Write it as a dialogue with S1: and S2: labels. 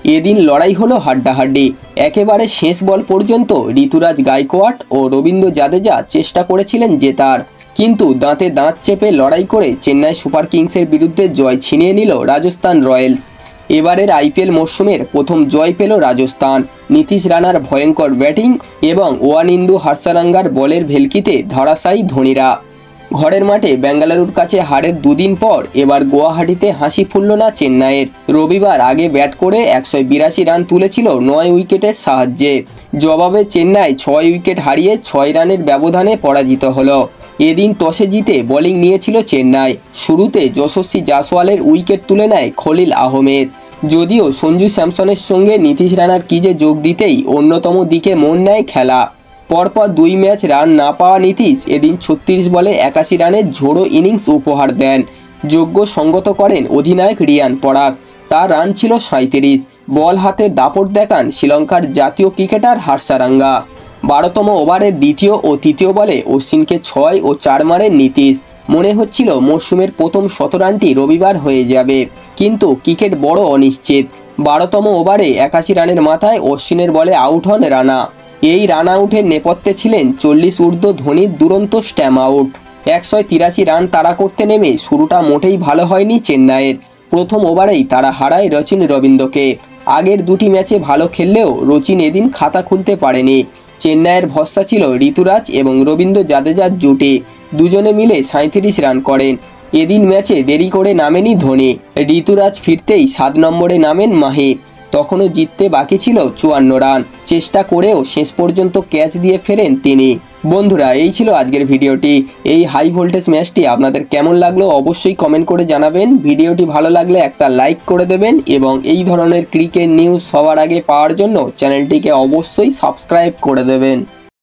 S1: এদিন লড়াই হলো হাড্ডাহাড্ডি। একেবারে শেষ বল পর্যন্ত ঋতুরাজ গায়কোয়াড় ও রবীন্দ্র জাদেজা চেষ্টা করেছিলেন জেতার, কিন্তু দাঁতে দাঁত চেপে লড়াই করে চেন্নাই সুপার কিংসের বিরুদ্ধে জয় ছিনিয়ে নিল রাজস্থান রয়্যালস। এবারের আইপিএল মরশুমের প্রথম জয় পেল রাজস্থান। নীতিশ রানার ভয়ঙ্কর ব্যাটিং এবং ওয়ানিন্দু হাসারাঙ্গার বলের ভেলকিতে ধরাশায়ী ধোনিরা। ঘরের মাঠে বেঙ্গালুরুর কাছে হারের দুদিন পর এবার গুয়াহাটিতে হাসি ফুলল না চেন্নাইয়ের। রবিবার আগে ব্যাট করে 182 রান তুলেছিল 9 উইকেটের সাহায্যে। জবাবে চেন্নাই 6 উইকেট হারিয়ে 6 রানের ব্যবধানে পরাজিত হলো। এদিন টসে জিতে বোলিং নিয়েছিল চেন্নাই। শুরুতে যশস্বী জাসওয়ালের উইকেট তুলে নেয় খলিল আহমেদ। যদিও সঞ্জু স্যামসনের সঙ্গে নীতিশ রানার ক্রিজে যোগ দিতেই অন্যতম দিকে মন নেয় খেলা। পরপর 2 ম্যাচ রান না পাওয়া নীতিশ এদিন 36 বলে 81 রানের ঝোড়ো ইনিংস উপহার দেন। যোগ্য সঙ্গত করেন অধিনায়ক রিয়ান পরাগ। তার রান ছিল 37। বল হাতে দাপট দেখান শ্রীলঙ্কার জাতীয় ক্রিকেটার হাসারাঙ্গা। 12তম ওভারের দ্বিতীয় ও তৃতীয় বলে অশ্বিনকে 6 ও 4 মারেন নীতিশ। মনে হচ্ছিল মরশুমের প্রথম 100 রানটি রবিবার হয়ে যাবে, কিন্তু ক্রিকেট বড় অনিশ্চিত। 12তম ওভারে 81 রানের মাথায় অশ্বিনের বলে আউট হন রানা। এই রান আউটের নেপথ্যে ছিলেন 40 ঊর্ধ্ব ধোনির দুরন্ত স্ট্যাম্প আউট। 183 রান তাড়া করতে নেমে শুরুটা মোটেই ভালো হয়নি চেন্নাইয়ের। প্রথম ওভারেই তারা হারায় রচিন রবীন্দ্রকে। আগের দুটি ম্যাচে ভালো খেললেও রচিন এদিন খাতা খুলতে পারেনি। চেন্নাইয়ের ভরসা ছিল ঋতুরাজ এবং রবীন্দ্র জাদেজার জুটি। দুজনে মিলে 37 রান করেন। এদিন ম্যাচে দেরি করে নামেনি ধোনি। ঋতুরাজ ফিরতেই 7 নম্বরে নামেন মাহি। তখনও জিততে বাকি ছিল 54 রান। চেষ্টা করেও শেষ পর্যন্ত ক্যাচ দিয়ে ফেরেন তিনি। বন্ধুরা, এই ছিল আজকের ভিডিওটি। এই হাই ভোল্টেজ ম্যাচটি আপনাদের কেমন লাগলো অবশ্যই কমেন্ট করে জানাবেন। ভিডিওটি ভালো লাগলে একটা লাইক করে দেবেন এবং এই ধরনের ক্রিকেট নিউজ সবার আগে পাওয়ার জন্য চ্যানেলটিকে অবশ্যই সাবস্ক্রাইব করে দেবেন।